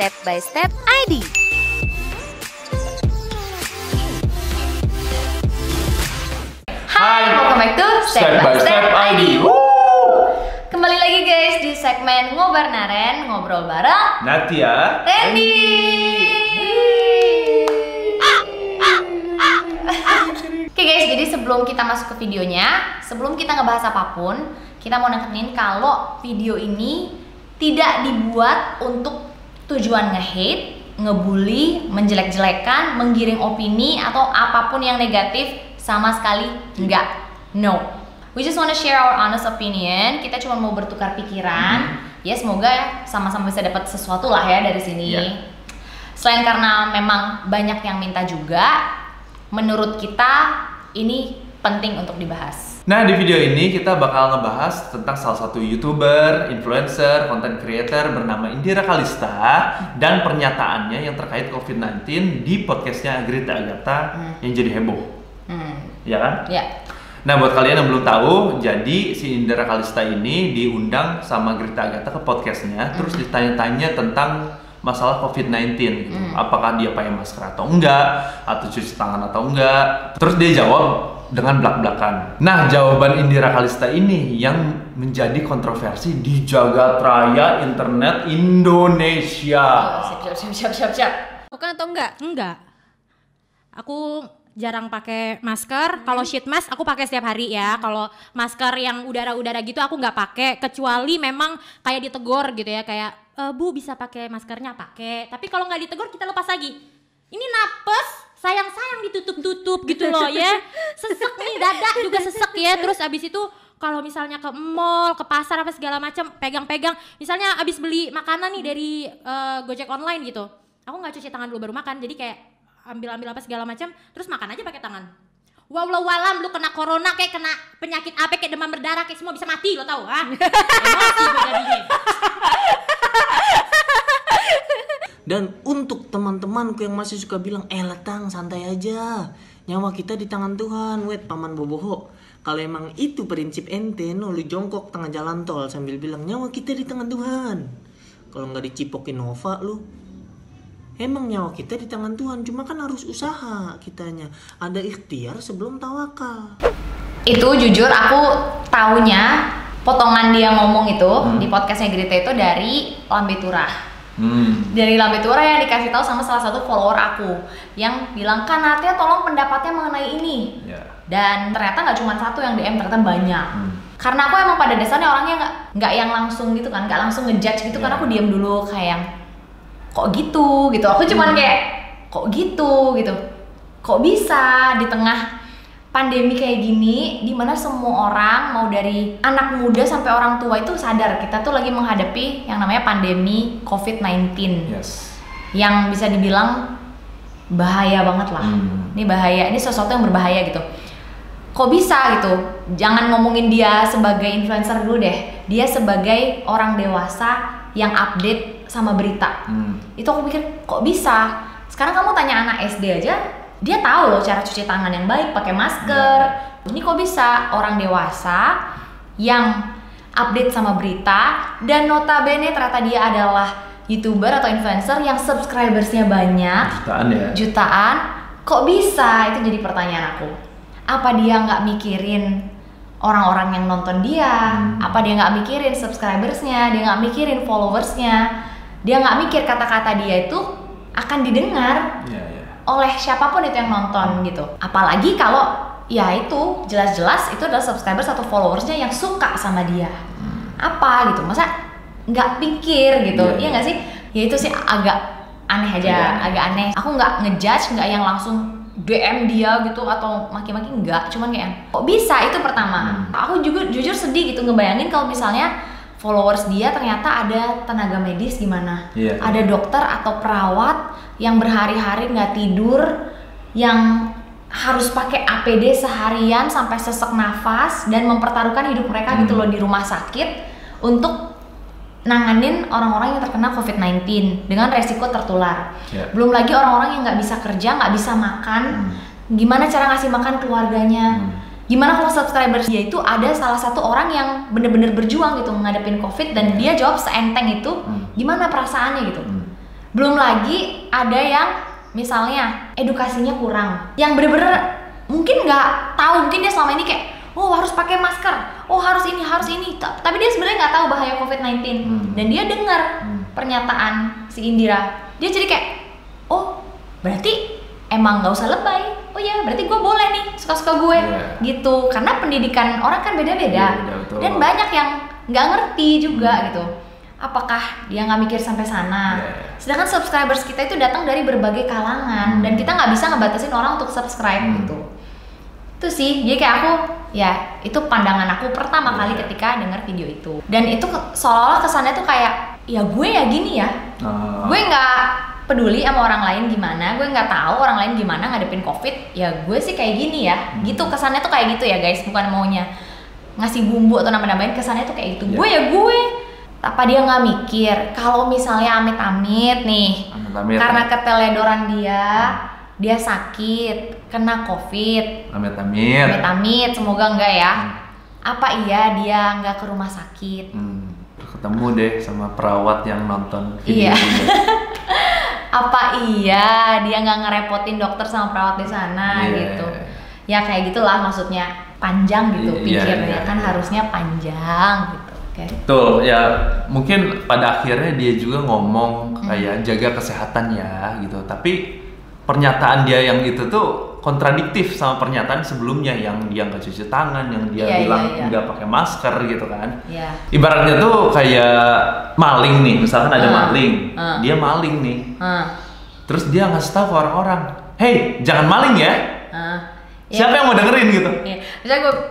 Step by Step ID. Hai, welcome back to Step by Step ID. Kembali lagi guys di segmen Ngobar Naren, ngobrol bareng Natia, Randy. Oke guys, jadi sebelum kita masuk ke videonya, sebelum kita ngebahas apapun, kita mau nekenin kalau video ini tidak dibuat untuk tujuan nge-hate, ngebully, menjelek-jelekan, menggiring opini atau apapun yang negatif. Sama sekali enggak. No. We just wanna share our honest opinion. Kita cuma mau bertukar pikiran. Ya semoga ya sama-sama bisa dapat sesuatu lah ya dari sini. Selain karena memang banyak yang minta juga, menurut kita ini penting untuk dibahas. Nah di video ini kita bakal ngebahas tentang salah satu YouTuber, influencer, content creator bernama Indira Kalista dan pernyataannya yang terkait COVID-19 di podcastnya Grita Agatha yang jadi heboh. Ya kan? Ya. Nah buat kalian yang belum tahu, jadi si Indira Kalista ini diundang sama Grita Agatha ke podcastnya, terus ditanya-tanya tentang masalah COVID-19 gitu. Apakah dia pakai masker atau enggak, atau cuci tangan atau enggak. Terus dia jawab dengan belak-belakan. Nah jawaban Indira Kalista ini yang menjadi kontroversi di jagat raya internet Indonesia. Siap. Bukan atau enggak? Enggak. Aku jarang pakai masker. Kalau sheet mask aku pakai setiap hari ya. Kalau masker yang udara-udara gitu aku nggak pakai, kecuali memang kayak ditegur gitu ya, kayak Bu bisa pakai maskernya, pakai. Tapi kalau nggak ditegur kita lepas lagi. Ini napes, sayang ditutup-tutup gitu loh ya. Sesek nih, dada juga sesek ya. Terus abis itu kalau misalnya ke mall, ke pasar apa segala macam, pegang-pegang. Misalnya abis beli makanan nih dari Gojek online gitu, aku nggak cuci tangan dulu baru makan. Jadi kayak ambil apa segala macam, terus makan aja pakai tangan. Walau lu kena corona, kayak kena penyakit apa, kayak demam berdarah, kayak semua bisa mati, lo tau ah? Emosi gue jadinya. Dan untuk teman-temanku yang masih suka bilang, letang santai aja, nyawa kita di tangan Tuhan, wait paman boboho. Kalau emang itu prinsip ente, lu jongkok tengah jalan tol sambil bilang nyawa kita di tangan Tuhan. Kalau nggak dicipokin Nova lu, emang nyawa kita di tangan Tuhan, cuma kan harus usaha kitanya. Ada ikhtiar sebelum tawakal. Itu jujur aku taunya potongan dia ngomong itu di podcastnya Grita itu dari Lambe Turah. Dari Lambe Turah yang dikasih tahu sama salah satu follower aku yang bilang, "Kan Natia tolong pendapatnya mengenai ini." Dan ternyata nggak cuma satu yang DM, ternyata banyak. Karena aku emang pada dasarnya orangnya nggak yang langsung gitu kan, nggak langsung ngejudge gitu kan. Aku diam dulu kayak kok gitu aku cuman kayak kok gitu kok bisa di tengah pandemi kayak gini, dimana semua orang mau dari anak muda sampai orang tua itu sadar kita tuh lagi menghadapi yang namanya pandemi COVID-19 yang bisa dibilang bahaya banget lah. Ini bahaya, ini sesuatu yang berbahaya gitu. Kok bisa gitu? Jangan ngomongin dia sebagai influencer dulu deh, dia sebagai orang dewasa yang update sama berita. Itu aku pikir kok bisa. Sekarang kamu tanya anak SD aja, dia tahu loh cara cuci tangan yang baik, pakai masker. Ini kok bisa orang dewasa yang update sama berita, dan notabene ternyata dia adalah YouTuber atau influencer yang subscribersnya banyak, jutaan. Kok bisa? Itu jadi pertanyaan aku. Apa dia nggak mikirin orang-orang yang nonton dia? Apa dia nggak mikirin subscribersnya? Dia nggak mikirin followersnya? Dia nggak mikir kata-kata dia itu akan didengar oleh siapapun itu yang nonton gitu. Apalagi kalau ya itu jelas-jelas itu adalah subscribers atau followersnya yang suka sama dia. Apa gitu? Masa nggak pikir gitu? Iya nggak sih? Ya itu sih agak aneh aja, agak aneh. Aku nggak ngejudge, nggak yang langsung DM dia gitu atau maki-maki, enggak, cuman kayak kok bisa, itu pertama. Aku juga jujur sedih gitu ngebayangin kalau misalnya followers dia ternyata ada tenaga medis gimana, ada dokter atau perawat yang berhari-hari nggak tidur, yang harus pakai APD seharian sampai sesek nafas dan mempertaruhkan hidup mereka gitu loh di rumah sakit untuk nanganin orang-orang yang terkena COVID-19 dengan resiko tertular. Belum lagi orang-orang yang nggak bisa kerja, nggak bisa makan, gimana cara ngasih makan keluarganya. Gimana kalau subscribers dia itu ada salah satu orang yang bener-bener berjuang gitu ngadepin COVID dan dia jawab seenteng itu, gimana perasaannya gitu. Belum lagi ada yang misalnya edukasinya kurang, yang bener-bener mungkin nggak tahu, mungkin dia selama ini kayak oh harus pakai masker, oh harus ini, tapi dia sebenarnya nggak tahu bahaya COVID-19 dan dia dengar pernyataan si Indira, dia jadi kayak oh berarti emang nggak usah lebay, oh ya berarti gue boleh nih suka-suka gue gitu, karena pendidikan orang kan beda-beda dan banyak yang nggak ngerti juga gitu. Apakah dia nggak mikir sampai sana? Sedangkan subscribers kita itu datang dari berbagai kalangan dan kita nggak bisa ngebatasin orang untuk subscribe gitu. Itu sih, jadi kayak aku ya itu pandangan aku pertama kali ketika dengar video itu. Dan itu seolah-olah kesannya tuh kayak ya gue ya gini ya, gue nggak peduli sama orang lain gimana, gue nggak tahu orang lain gimana ngadepin COVID, ya gue sih kayak gini ya, gitu kesannya tuh kayak gitu ya guys, bukan maunya ngasih bumbu atau nambah-nambahin, kesannya tuh kayak gitu. Gue ya gue. Apa dia nggak mikir kalau misalnya amit-amit nih karena keteledoran dia sakit kena COVID, amit-amit semoga enggak ya, apa iya dia nggak ke rumah sakit, ketemu deh sama perawat yang nonton video apa iya dia nggak ngerepotin dokter sama perawat di sana gitu ya, kayak gitulah maksudnya, panjang gitu pikirnya kan harusnya panjang gitu. Betul, ya mungkin pada akhirnya dia juga ngomong kayak jaga kesehatan ya gitu, tapi pernyataan dia yang itu tuh kontradiktif sama pernyataan sebelumnya yang dia nggak cuci tangan, yang dia bilang nggak pakai masker gitu kan. Ibaratnya tuh kayak maling nih, misalkan ada maling, dia maling nih, terus dia ngasih tahu ke orang-orang, hey jangan maling ya. Siapa yang mau dengerin gitu?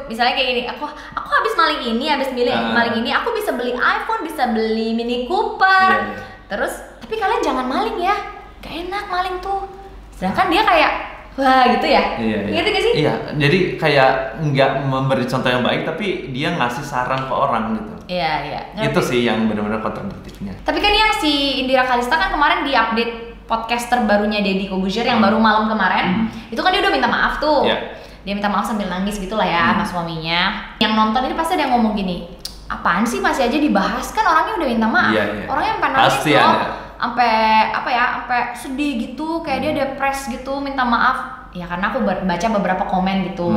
Misalnya kayak gini, aku habis maling ini, aku bisa beli iPhone, bisa beli Mini Cooper. Terus, tapi kalian jangan maling ya, gak enak maling tuh. Sedangkan dia kayak, wah gitu ya? Ngerti gak sih? Iya, jadi kayak nggak memberi contoh yang baik, tapi dia ngasih saran ke orang gitu. Iya. Itu sih yang benar-benar kontradiktifnya. Tapi kan yang si Indira Kalista kan kemarin di update podcast terbarunya Deddy Corbuzier yang baru malam kemarin, itu kan dia udah minta maaf tuh. Dia minta maaf sambil nangis gitu lah ya sama suaminya. Yang nonton ini pasti ada yang ngomong gini, apaan sih masih aja dibahas, kan orangnya udah minta maaf. Orangnya sampai nangis loh, sampai sedih gitu, kayak dia depres gitu, minta maaf. Ya karena aku baca beberapa komen gitu.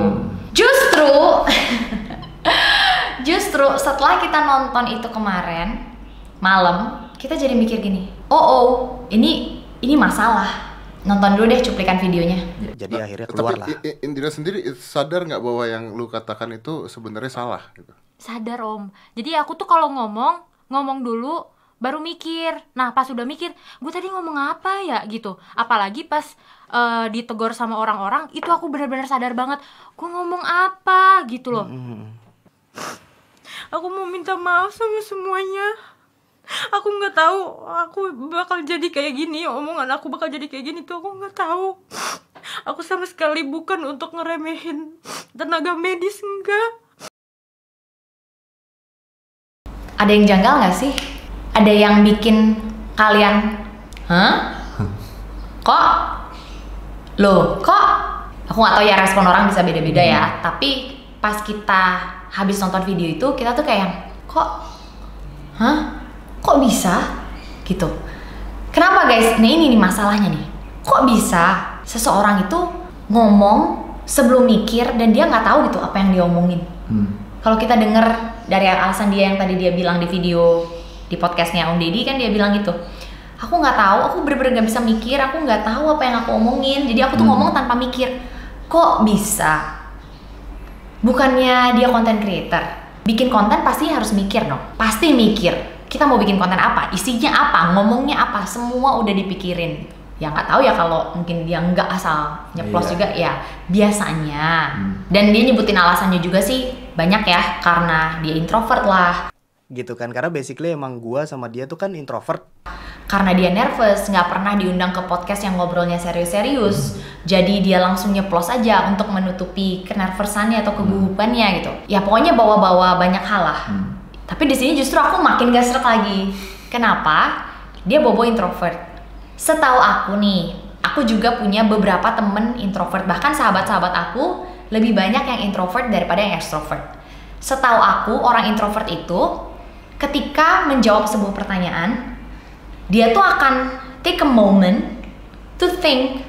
Justru setelah kita nonton itu kemarin malam, kita jadi mikir gini, ini masalah. Nonton dulu deh cuplikan videonya. Jadi akhirnya keluar lah. Indira sendiri sadar nggak bahwa yang lu katakan itu sebenarnya salah gitu? Sadar Om. Jadi aku tuh kalau ngomong dulu baru mikir. Nah pas udah mikir, gue tadi ngomong apa ya gitu. Apalagi pas ditegur sama orang-orang, itu aku benar-benar sadar banget. Gue ngomong apa gitu loh. Aku mau minta maaf sama semuanya. Aku nggak tahu aku bakal jadi kayak gini, omongan aku bakal jadi kayak gini tuh aku nggak tahu. Aku sama sekali bukan untuk ngeremehin tenaga medis, enggak. Ada yang janggal nggak sih? Ada yang bikin kalian, kok? Aku nggak tahu ya, respon orang bisa beda-beda ya. Tapi pas kita habis nonton video itu, kita tuh kayak kok bisa gitu. Kenapa guys? Ini nih masalahnya nih. Kok bisa seseorang itu ngomong sebelum mikir dan dia nggak tahu gitu apa yang dia omongin. Kalau kita denger dari alasan dia yang tadi dia bilang di video di podcastnya Om Deddy, kan dia bilang gitu, aku nggak tahu, aku bener-bener nggak bisa mikir, aku nggak tahu apa yang aku omongin, jadi aku tuh ngomong tanpa mikir. Kok bisa? Bukannya dia content creator, bikin konten pasti harus mikir dong, pasti mikir. Kita mau bikin konten apa, isinya apa, ngomongnya apa, semua udah dipikirin. Ya nggak tahu ya kalau mungkin dia nggak asal nyeplos juga ya biasanya. Dan dia nyebutin alasannya juga sih banyak ya, karena dia introvert lah. Gitu kan, karena basically emang gua sama dia tuh kan introvert. Karena dia nervous, nggak pernah diundang ke podcast yang ngobrolnya serius-serius. Jadi dia langsung nyeplos aja untuk menutupi kenervosannya atau kegugupannya gitu. Ya pokoknya bawa-bawa banyak hal lah. Tapi di sini justru aku makin gak srek lagi. Kenapa? Dia bobo introvert. Setahu aku nih, aku juga punya beberapa temen introvert. Bahkan sahabat-sahabat aku lebih banyak yang introvert daripada yang extrovert. Setahu aku, orang introvert itu ketika menjawab sebuah pertanyaan, dia tuh akan take a moment to think.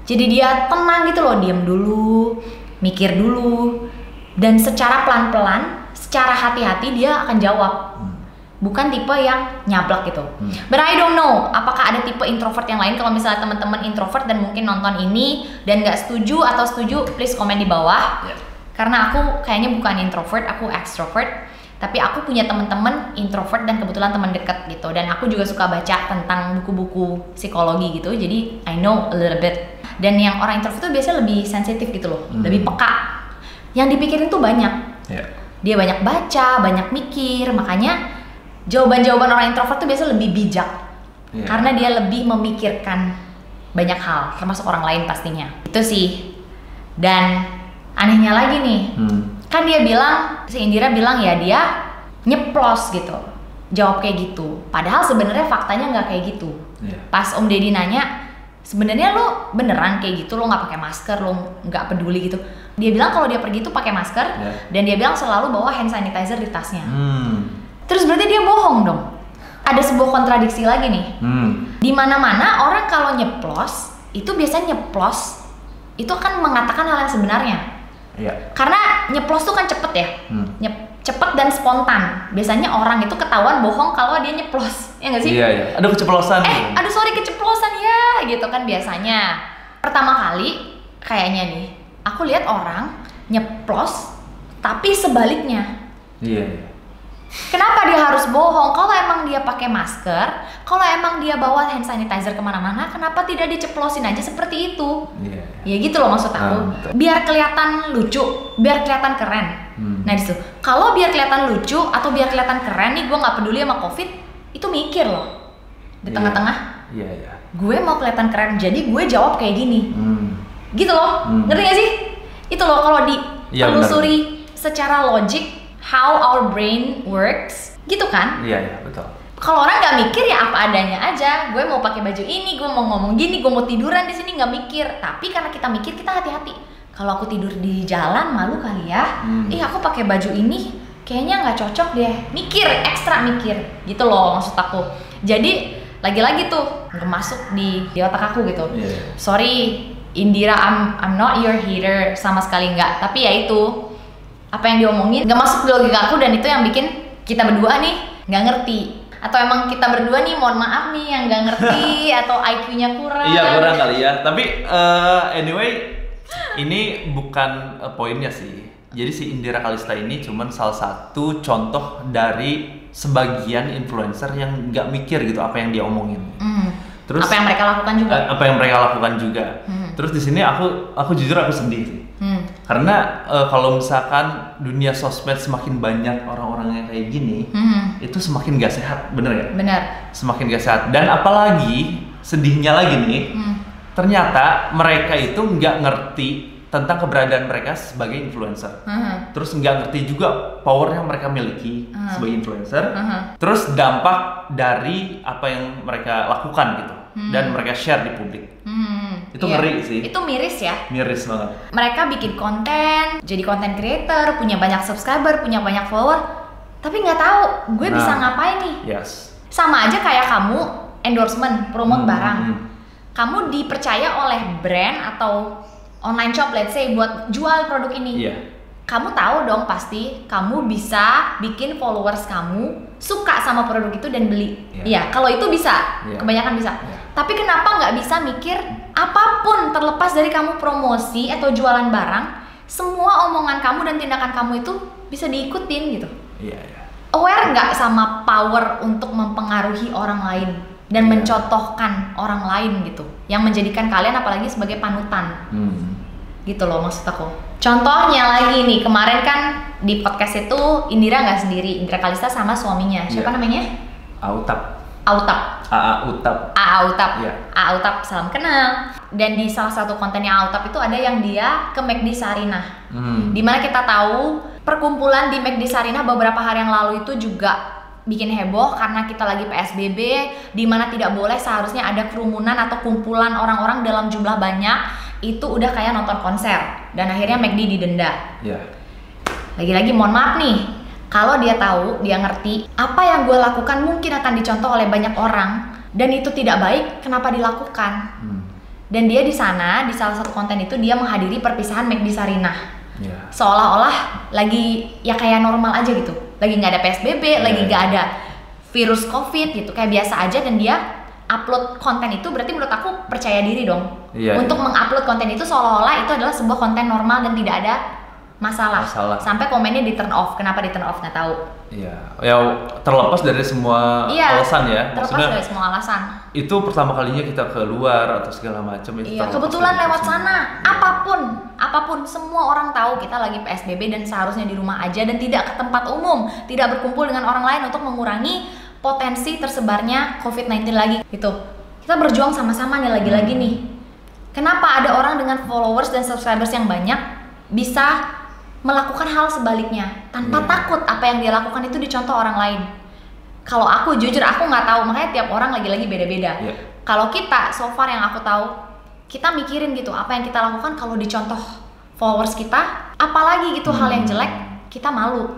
Jadi dia tenang gitu loh, diam dulu, mikir dulu, dan secara pelan-pelan, secara hati-hati dia akan jawab. Bukan tipe yang nyablak gitu. But I don't know, apakah ada tipe introvert yang lain? Kalau misalnya teman-teman introvert dan mungkin nonton ini dan nggak setuju atau setuju, please komen di bawah. Karena aku kayaknya bukan introvert, aku extrovert. Tapi aku punya teman-teman introvert dan kebetulan teman dekat gitu. Dan aku juga suka baca tentang buku-buku psikologi gitu. Jadi I know a little bit. Dan yang orang introvert tuh biasanya lebih sensitif gitu loh, lebih peka. Yang dipikirin tuh banyak. Dia banyak baca, banyak mikir, makanya jawaban-jawaban orang introvert tuh biasanya lebih bijak. Karena dia lebih memikirkan banyak hal, termasuk orang lain pastinya. Itu sih. Dan anehnya lagi nih, kan dia bilang, si Indira bilang ya dia nyeplos gitu, jawab kayak gitu. Padahal sebenarnya faktanya nggak kayak gitu. Pas Om Deddy nanya, sebenarnya lo beneran kayak gitu, lo nggak pakai masker, lo nggak peduli gitu. Dia bilang kalau dia pergi tuh pakai masker, dan dia bilang selalu bawa hand sanitizer di tasnya. Terus berarti dia bohong dong. Ada sebuah kontradiksi lagi nih. Di mana-mana orang kalau nyeplos itu biasanya nyeplos itu kan mengatakan hal yang sebenarnya. Karena nyeplos tuh kan cepet ya, cepet dan spontan. Biasanya orang itu ketahuan bohong kalau dia nyeplos, ya nggak sih? Aduh keceplosan. Aduh sorry keceplosan ya, gitu kan biasanya. Pertama kali kayaknya nih, aku lihat orang nyeplos tapi sebaliknya. Kenapa dia harus bohong? Kalau emang dia pakai masker, kalau emang dia bawa hand sanitizer kemana-mana, kenapa tidak diceplosin aja seperti itu? Ya gitu loh maksud aku. Biar kelihatan lucu, biar kelihatan keren. Nah disitu, kalau biar kelihatan lucu atau biar kelihatan keren nih, gue nggak peduli sama COVID, itu mikir loh di tengah-tengah. Gue mau kelihatan keren, jadi gue jawab kayak gini. Gitu loh, ngerti gak sih? Itu loh kalau ditelusuri secara logik. How our brain works, gitu kan? Betul. Kalau orang nggak mikir ya apa adanya aja. Gue mau pakai baju ini, gue mau ngomong gini, gue mau tiduran di sini nggak mikir. Tapi karena kita mikir, kita hati-hati. Kalau aku tidur di jalan malu kali ya. Aku pakai baju ini, kayaknya nggak cocok deh. Mikir, ekstra mikir, gitu loh maksud aku. Jadi lagi-lagi tuh nggak masuk di otak aku gitu. Sorry, Indira, I'm not your hater sama sekali nggak. Tapi ya itu. Apa yang diomongin gak masuk di logika aku dan itu yang bikin kita berdua nih gak ngerti. Atau emang kita berdua nih mohon maaf nih yang gak ngerti atau IQ-nya kurang. Kurang kali ya. Tapi anyway, ini bukan poinnya sih. Jadi si Indira Kalista ini cuman salah satu contoh dari sebagian influencer yang gak mikir gitu apa yang dia omongin. Terus apa yang mereka lakukan juga. Terus di sini aku jujur aku sedih sih. Karena kalau misalkan dunia sosmed semakin banyak orang-orang yang kayak gini, itu semakin gak sehat, bener ya? Bener. Semakin gak sehat. Dan apalagi sedihnya lagi nih, ternyata mereka itu nggak ngerti tentang keberadaan mereka sebagai influencer. Terus nggak ngerti juga power yang mereka miliki sebagai influencer. Terus dampak dari apa yang mereka lakukan gitu, dan mereka share di publik. Itu ngeri sih. Itu miris ya. Miris banget. Mereka bikin konten, jadi content creator, punya banyak subscriber, punya banyak follower, tapi nggak tahu gue bisa ngapain nih. Sama aja kayak kamu endorsement, promote barang. Kamu dipercaya oleh brand atau online shop, let's say buat jual produk ini. Kamu tahu dong pasti kamu bisa bikin followers kamu suka sama produk itu dan beli. Kalau itu bisa, kebanyakan bisa. Tapi kenapa nggak bisa mikir apapun terlepas dari kamu promosi atau jualan barang, semua omongan kamu dan tindakan kamu itu bisa diikutin gitu. Aware nggak sama power untuk mempengaruhi orang lain dan mencontohkan orang lain gitu, yang menjadikan kalian apalagi sebagai panutan. Gitu loh maksud aku. Contohnya lagi nih, kemarin kan di podcast itu Indira nggak sendiri, Indira Kalista sama suaminya. Siapa namanya? Autap. AA Utap, salam kenal. Dan di salah satu kontennya Autap itu ada yang dia ke McD Sarinah. Dimana kita tahu perkumpulan di McD Sarinah beberapa hari yang lalu itu juga bikin heboh karena kita lagi PSBB, dimana tidak boleh seharusnya ada kerumunan atau kumpulan orang-orang dalam jumlah banyak. Itu udah kayak nonton konser dan akhirnya McD didenda. Lagi-lagi mohon maaf nih, kalau dia tahu, dia ngerti apa yang gue lakukan mungkin akan dicontoh oleh banyak orang, dan itu tidak baik, kenapa dilakukan? Dan dia di sana, di salah satu konten itu dia menghadiri perpisahan McD Sarinah. Seolah-olah lagi ya kayak normal aja gitu, lagi nggak ada PSBB, lagi nggak ada virus COVID gitu, kayak biasa aja. Dan dia upload konten itu, berarti menurut aku percaya diri dong untuk mengupload konten itu seolah-olah itu adalah sebuah konten normal dan tidak ada masalah. Sampai komennya di turn off. Kenapa di turn off nggak tahu. Iya, ya terlepas dari semua alasan ya. Terlepas dari semua alasan. Itu pertama kalinya kita keluar atau segala macam itu. Iya, kebetulan lewat sana. Apapun, semua orang tahu kita lagi PSBB dan seharusnya di rumah aja dan tidak ke tempat umum, tidak berkumpul dengan orang lain untuk mengurangi potensi tersebarnya COVID-19 lagi gitu. Kita berjuang sama-sama nih lagi-lagi nih. Kenapa ada orang dengan followers dan subscribers yang banyak bisa melakukan hal sebaliknya tanpa takut apa yang dia lakukan itu dicontoh orang lain? Kalau aku jujur aku nggak tahu, makanya tiap orang lagi-lagi beda-beda. Kalau kita so far yang aku tahu, kita mikirin gitu apa yang kita lakukan kalau dicontoh followers kita, apalagi gitu hal yang jelek, kita malu.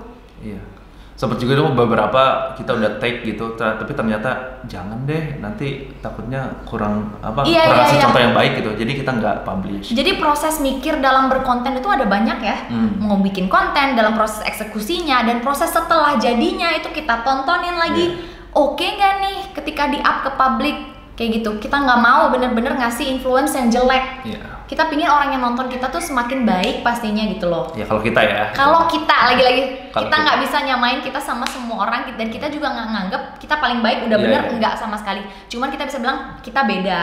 Sempat juga dong beberapa kita udah take gitu, tapi ternyata jangan deh, nanti takutnya kurang kasih contoh yang baik gitu, jadi kita nggak publish. Jadi proses mikir dalam berkonten itu ada banyak ya, mau bikin konten, dalam proses eksekusinya dan proses setelah jadinya itu kita tontonin lagi, oke nggak nih ketika di up ke publik kayak gitu. Kita nggak mau bener-bener ngasih influence yang jelek. Kita pingin orang yang nonton kita tuh semakin baik pastinya gitu loh. Ya kalau kita ya. Kalau kita lagi-lagi kita nggak bisa nyamain kita sama semua orang, dan kita juga nggak nganggep kita paling baik udah bener, nggak sama sekali. Cuman kita bisa bilang kita beda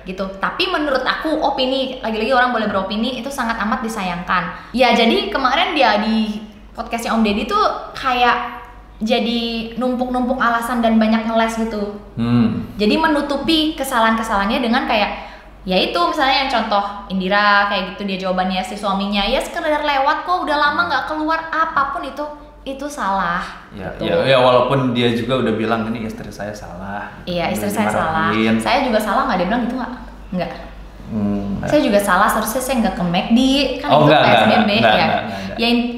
gitu. Tapi menurut aku opini, lagi-lagi orang boleh beropini, itu sangat amat disayangkan. Ya jadi kemarin dia di podcastnya Om Deddy tuh kayak jadi numpuk-numpuk alasan dan banyak ngeles gitu. Jadi menutupi kesalahan-kesalahannya dengan kayak ya itu misalnya yang contoh Indira kayak gitu, dia jawabannya si suaminya ya sekedar lewat kok, udah lama nggak keluar, apapun itu salah. Ya walaupun dia juga udah bilang ini istri saya salah. Iya, istri saya salah. Saya juga salah nggak, dia bilang gitu nggak? Saya juga salah, seharusnya saya nggak ke McD kan itu PSBB ya.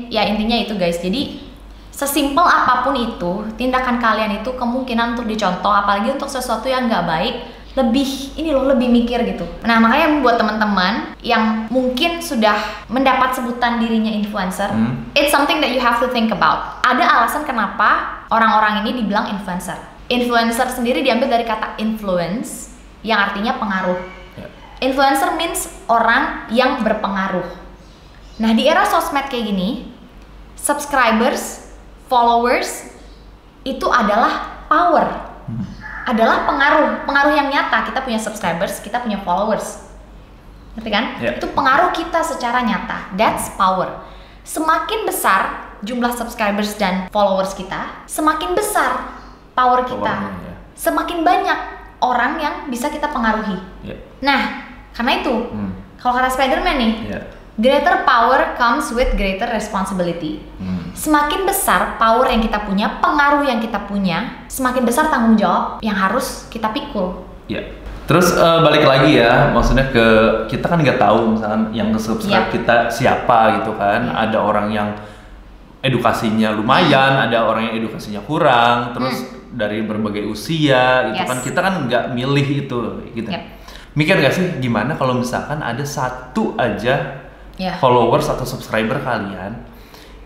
Ya intinya itu guys. Jadi sesimpel apapun itu, tindakan kalian itu kemungkinan untuk dicontoh, apalagi untuk sesuatu yang nggak baik, lebih mikir gitu. Nah makanya buat teman-teman yang mungkin sudah mendapat sebutan dirinya influencer, it's something that you have to think about. Ada alasan kenapa orang-orang ini dibilang influencer. Influencer sendiri diambil dari kata influence, yang artinya pengaruh. Influencer means orang yang berpengaruh. Nah di era sosmed kayak gini, subscribers, followers itu adalah power, adalah pengaruh yang nyata. Kita punya subscribers, kita punya followers, ngerti kan? Itu pengaruh kita secara nyata. That's power. Semakin besar jumlah subscribers dan followers kita, semakin besar power kita. Semakin banyak orang yang bisa kita pengaruhi. Nah, karena itu, kalau kata Spider-Man nih, greater power comes with greater responsibility. Semakin besar power yang kita punya, pengaruh yang kita punya, semakin besar tanggung jawab yang harus kita pikul. Terus balik lagi ya, maksudnya ke kita kan nggak tahu misalkan yang subscribe kita siapa gitu kan. Ada orang yang edukasinya lumayan, ada orang yang edukasinya kurang, terus dari berbagai usia gitu kan. Kita kan nggak milih itu gitu. Mikir nggak sih gimana kalau misalkan ada satu aja followers atau subscriber kalian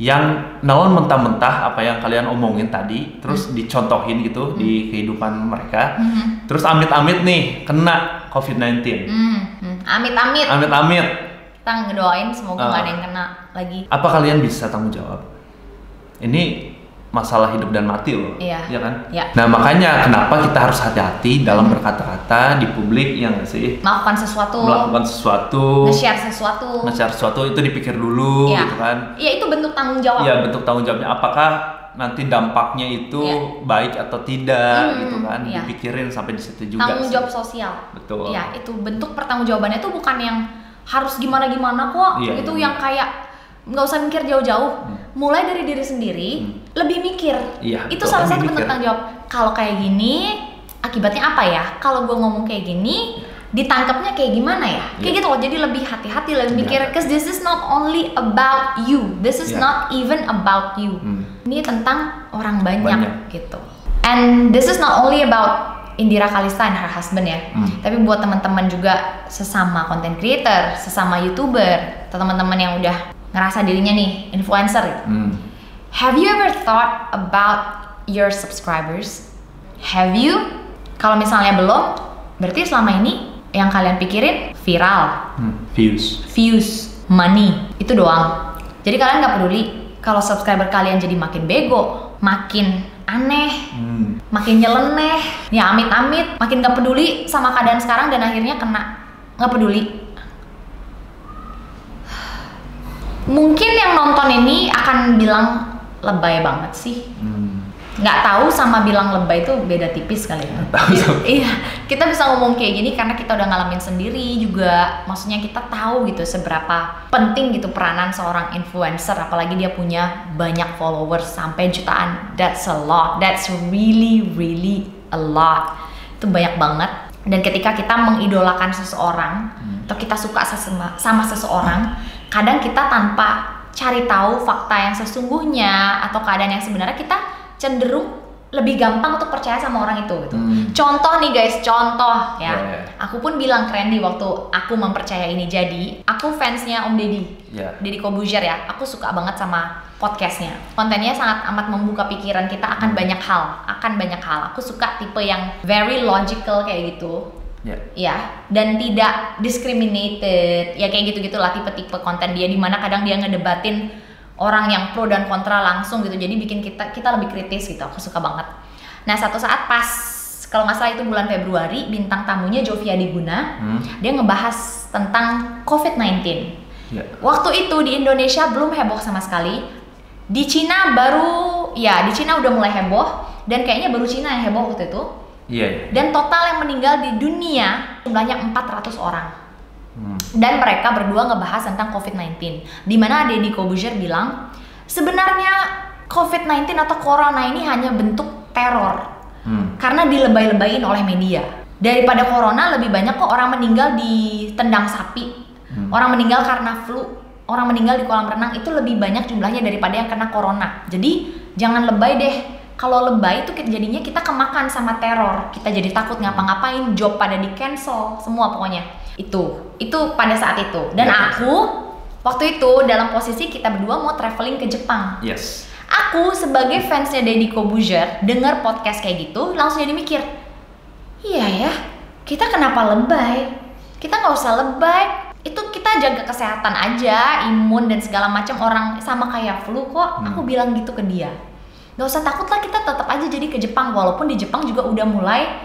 yang naon mentah-mentah apa yang kalian omongin tadi, terus dicontohin gitu di kehidupan mereka, terus amit-amit nih kena COVID-19. Amit-amit. Amit-amit. Kita ngedoain semoga nggak ada yang kena lagi. Apa kalian bisa tanggung jawab? Ini masalah hidup dan mati loh, ya kan? Nah makanya kenapa kita harus hati-hati dalam berkata-kata di publik, ya nggak sih? Melakukan sesuatu, nge-share sesuatu itu dipikir dulu, gitu kan? Iya itu bentuk tanggung jawab. Iya bentuk tanggung jawabnya. Apakah nanti dampaknya itu baik atau tidak, gitu kan? Dipikirin sampai di situ juga. Tanggung jawab sosial. Betul. Iya itu bentuk pertanggungjawabannya itu bukan yang harus gimana-gimana kok, itu yang kayak nggak usah mikir jauh-jauh, mulai dari diri sendiri, lebih mikir. Itu salah satu bentuk tanggung jawab. Kalau kayak gini, akibatnya apa ya? Kalau gue ngomong kayak gini, ditangkapnya kayak gimana ya? Kayak gitu loh. Jadi lebih hati-hati, lebih mikir. Cause this is not only about you. This is not even about you. Ini tentang orang banyak gitu. And this is not only about Indira Kalista and her husband ya, tapi buat teman-teman juga sesama content creator, sesama YouTuber, atau teman-teman yang udah ngerasa dirinya nih influencer gitu. Have you ever thought about your subscribers? Have you? Kalau misalnya belum, berarti selama ini yang kalian pikirin viral, views, money, itu doang. Jadi kalian nggak peduli kalau subscriber kalian jadi makin bego, makin aneh, makin nyeleneh, ya amit-amit, makin gak peduli sama keadaan sekarang dan akhirnya kena gak peduli. Mungkin yang nonton ini akan bilang lebay banget sih. Nggak tahu sama bilang lebay itu beda tipis kali ya. Iya, kita bisa ngomong kayak gini karena kita udah ngalamin sendiri juga. Maksudnya kita tahu gitu seberapa penting gitu peranan seorang influencer, apalagi dia punya banyak followers sampai jutaan. That's a lot. That's really a lot. Itu banyak banget. Dan ketika kita mengidolakan seseorang atau kita suka sama seseorang, kadang kita tanpa cari tahu fakta yang sesungguhnya atau keadaan yang sebenarnya, kita cenderung lebih gampang untuk percaya sama orang itu gitu. Contoh nih guys, contoh ya. Aku pun bilang ke Randy waktu aku mempercaya ini. Jadi aku fansnya Om Deddy, Deddy Corbuzier ya. Aku suka banget sama podcastnya. Kontennya sangat amat membuka pikiran kita akan banyak hal, Aku suka tipe yang very logical kayak gitu. Ya, dan tidak discriminated. Ya kayak gitu-gitulah tipe-tipe konten dia, dimana kadang dia ngedebatin orang yang pro dan kontra langsung gitu, jadi bikin kita lebih kritis gitu. Aku suka banget. Nah, satu saat pas, kalau nggak salah itu bulan Februari, bintang tamunya Jovia Diguna, dia ngebahas tentang COVID-19. Waktu itu di Indonesia belum heboh sama sekali. Di Cina di Cina udah mulai heboh, dan kayaknya baru Cina yang heboh waktu itu. Dan total yang meninggal di dunia jumlahnya 400 orang. Dan mereka berdua ngebahas tentang COVID-19, dimana Deddy Corbuzier bilang sebenarnya COVID-19 atau Corona ini hanya bentuk teror karena dilebay-lebayin oleh media. Daripada Corona lebih banyak kok orang meninggal ditendang sapi, orang meninggal karena flu, orang meninggal di kolam renang, itu lebih banyak jumlahnya daripada yang kena Corona. Jadi jangan lebay deh. Kalau lebay itu jadinya kita kemakan sama teror, kita jadi takut ngapa-ngapain, job pada di cancel, semua pokoknya. Itu pada saat itu. Dan aku waktu itu dalam posisi kita berdua mau traveling ke Jepang. Aku sebagai fansnya Deddy Corbuzier dengar podcast kayak gitu langsung jadi mikir, iya ya, kita kenapa lebay? Kita nggak usah lebay. Itu kita jaga kesehatan aja, imun dan segala macam, orang sama kayak flu kok. Aku bilang gitu ke dia. Gak usah takut lah, kita tetap aja jadi ke Jepang, walaupun di Jepang juga udah mulai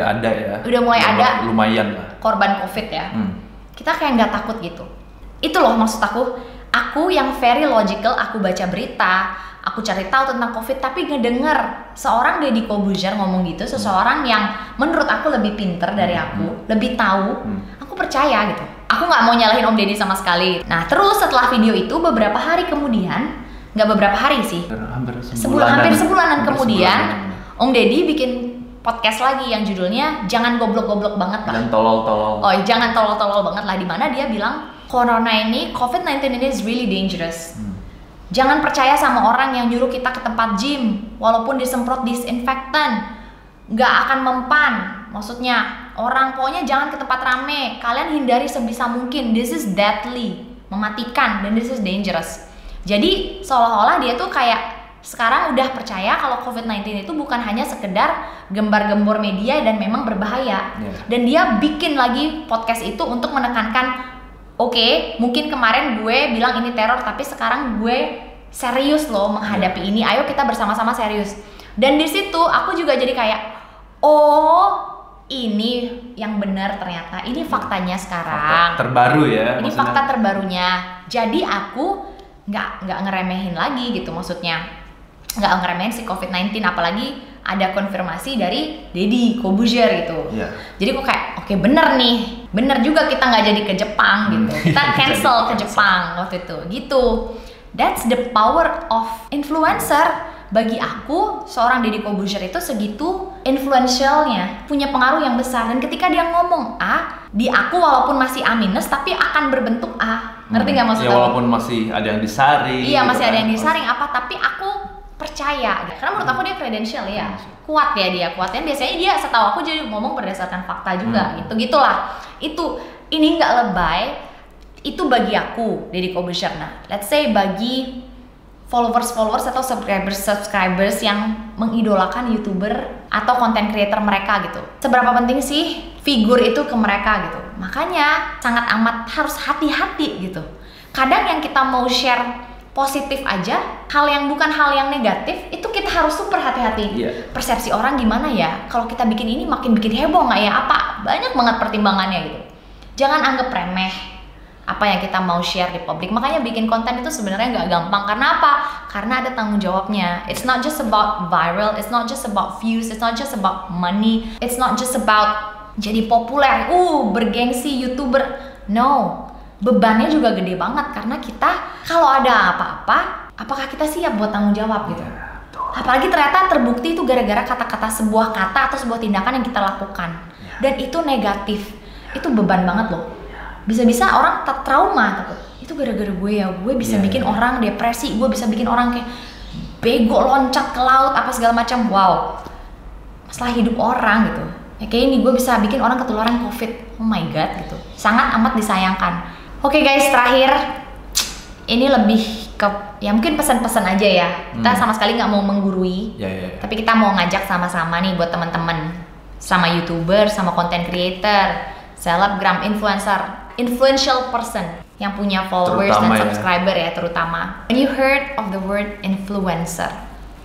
ada ya. Udah mulai ada lumayan lah korban COVID ya. Kita kayak nggak takut gitu. Itu loh maksud aku. Aku yang very logical, aku baca berita, aku cari tahu tentang COVID, tapi ngedenger seorang Deddy Corbuzier ngomong gitu, seseorang yang menurut aku lebih pinter dari aku, lebih tahu, aku percaya gitu. Aku nggak mau nyalahin Om Deddy sama sekali. Nah terus setelah video itu beberapa hari kemudian, nggak beberapa hari sih, hampir sebulanan kemudian Om Deddy bikin podcast lagi yang judulnya Jangan Goblok-Goblok Banget lah. Dan tolol-tolol. Oh, jangan tolol-tolol banget lah, dimana dia bilang Corona ini, COVID-19 ini is really dangerous. Jangan percaya sama orang yang nyuruh kita ke tempat gym walaupun disemprot disinfektan, nggak akan mempan. Maksudnya orang, pokoknya jangan ke tempat rame, kalian hindari sebisa mungkin. This is deadly, mematikan, dan this is dangerous. Jadi seolah-olah dia tuh kayak sekarang udah percaya kalau COVID-19 itu bukan hanya sekedar gembar-gembor media dan memang berbahaya. Dan dia bikin lagi podcast itu untuk menekankan, oke, mungkin kemarin gue bilang ini teror, tapi sekarang gue serius loh menghadapi ini. Ayo kita bersama-sama serius. Dan di situ aku juga jadi kayak, oh ini yang benar ternyata, ini faktanya sekarang. Fakta terbaru ya. Ini maksudnya fakta terbarunya. Jadi aku nggak ngeremehin lagi gitu, maksudnya nggak ngeremehin si COVID-19, apalagi ada konfirmasi dari Deddy Corbuzier gitu. Jadi aku kayak oke, bener nih, bener juga kita nggak jadi ke Jepang gitu, kita cancel ke Jepang waktu itu gitu. That's the power of influencer. Bagi aku, seorang Deddy Corbuzier itu segitu influentialnya, punya pengaruh yang besar. Dan ketika dia ngomong A, di aku walaupun masih A minus, tapi akan berbentuk A. Ngerti nggak maksudnya? Ya walaupun masih ada yang disaring. Iya, masih ada yang disaring apa, tapi aku percaya. Karena menurut aku dia kredensial ya, kuat ya dia, kuatnya biasanya dia setahu aku jadi ngomong berdasarkan fakta juga, gitulah. Ini nggak lebay, itu bagi aku Deddy Corbuzier. Nah, let's say bagi followers atau subscribers yang mengidolakan YouTuber atau content creator mereka gitu. Seberapa penting sih figur itu ke mereka gitu. Makanya sangat amat harus hati-hati gitu. Kadang yang kita mau share positif aja, hal yang bukan hal yang negatif, itu kita harus super hati-hati. Persepsi orang gimana ya? Kalau kita bikin ini makin bikin heboh nggak ya? Apa? Banyak banget pertimbangannya gitu. Jangan anggap remeh apa yang kita mau share di publik. Makanya bikin konten itu sebenarnya nggak gampang. Karena apa? Karena ada tanggung jawabnya. It's not just about viral, it's not just about views, it's not just about money, it's not just about jadi populer, bergengsi YouTuber. No, bebannya juga gede banget. Karena kita kalau ada apa-apa, apakah kita siap buat tanggung jawab gitu? Apalagi ternyata terbukti itu gara-gara kata-kata, sebuah kata atau sebuah tindakan yang kita lakukan. Dan itu negatif. Itu beban banget loh. Bisa-bisa orang trauma, takut itu gara-gara gue bisa bikin orang depresi, gue bisa bikin orang kayak bego loncat ke laut apa segala macam. Wow, masalah hidup orang gitu ya, kayak ini gue bisa bikin orang ketularan COVID. Oh my god gitu, sangat amat disayangkan. Oke guys, terakhir ini lebih ke ya mungkin pesan-pesan aja ya. Kita sama sekali nggak mau menggurui, tapi kita mau ngajak sama-sama nih buat teman-teman, sama YouTuber, sama content creator, selebgram, influential person yang punya followers terutama dan subscriber ya terutama. When you heard of the word influencer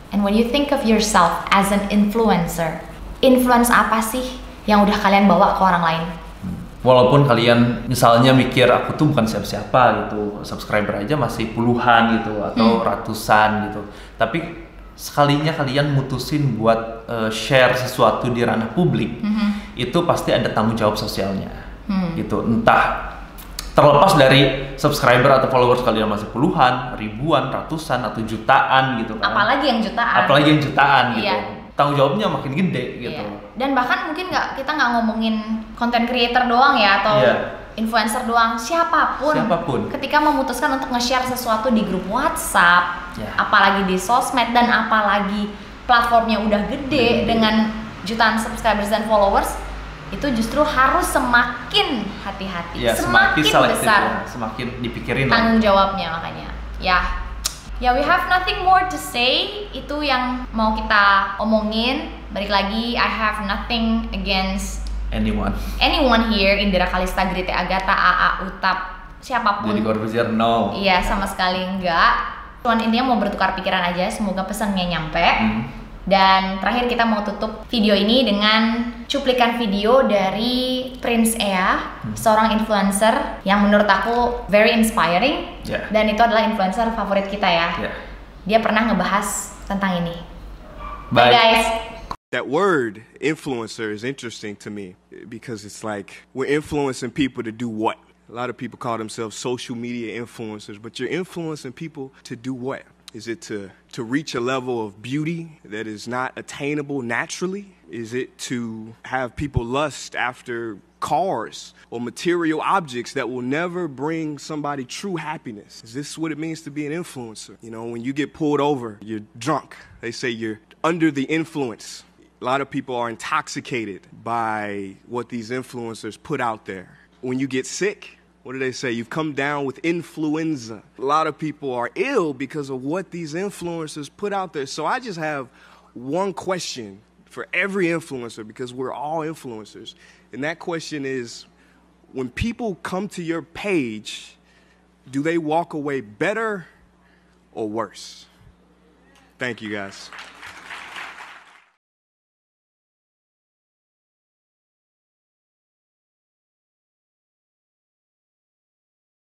and when you think of yourself as an influencer, influence apa sih yang udah kalian bawa ke orang lain? Walaupun kalian misalnya mikir aku tuh bukan siapa-siapa gitu, subscriber aja masih puluhan gitu atau ratusan gitu, tapi sekalinya kalian mutusin buat share sesuatu di ranah publik, itu pasti ada tanggung jawab sosialnya. Gitu, entah terlepas dari subscriber atau followers kalian masih puluhan, ribuan, ratusan atau jutaan gitu kan. Apalagi yang jutaan gitu. Tanggung jawabnya makin gede gitu. Dan bahkan mungkin kita nggak ngomongin content creator doang ya atau influencer doang, siapapun ketika memutuskan untuk nge-share sesuatu di grup WhatsApp, apalagi di sosmed dan apalagi platformnya udah gede dengan jutaan subscribers dan followers, itu justru harus semakin hati-hati, semakin besar, semakin dipikirin tanggung jawabnya. Makanya we have nothing more to say. Itu yang mau kita omongin. Balik lagi, I have nothing against anyone here, Indra Kalista, Grite Agatha, AA, Utap, siapapun. Deddy Corbuzier, no. Iya, sama sekali enggak. Cuman intinya mau bertukar pikiran aja, semoga pesannya nyampe. Dan terakhir kita mau tutup video ini dengan cuplikan video dari Prince Ea, seorang influencer yang menurut aku very inspiring. Dan itu adalah influencer favorit kita ya. Dia pernah ngebahas tentang ini. Bye guys. That word influencer is interesting to me because it's like we're influencing people to do what? A lot of people call themselves social media influencers, but you're influencing people to do what? Is it to reach a level of beauty that is not attainable naturally? Is it to have people lust after cars or material objects that will never bring somebody true happiness? Is this what it means to be an influencer? You know, when you get pulled over, you're drunk. They say you're under the influence. A lot of people are intoxicated by what these influencers put out there. When you get sick, what do they say? You've come down with influenza. A lot of people are ill because of what these influencers put out there. So I just have one question for every influencer, because we're all influencers. And that question is, when people come to your page, do they walk away better or worse? Thank you, guys.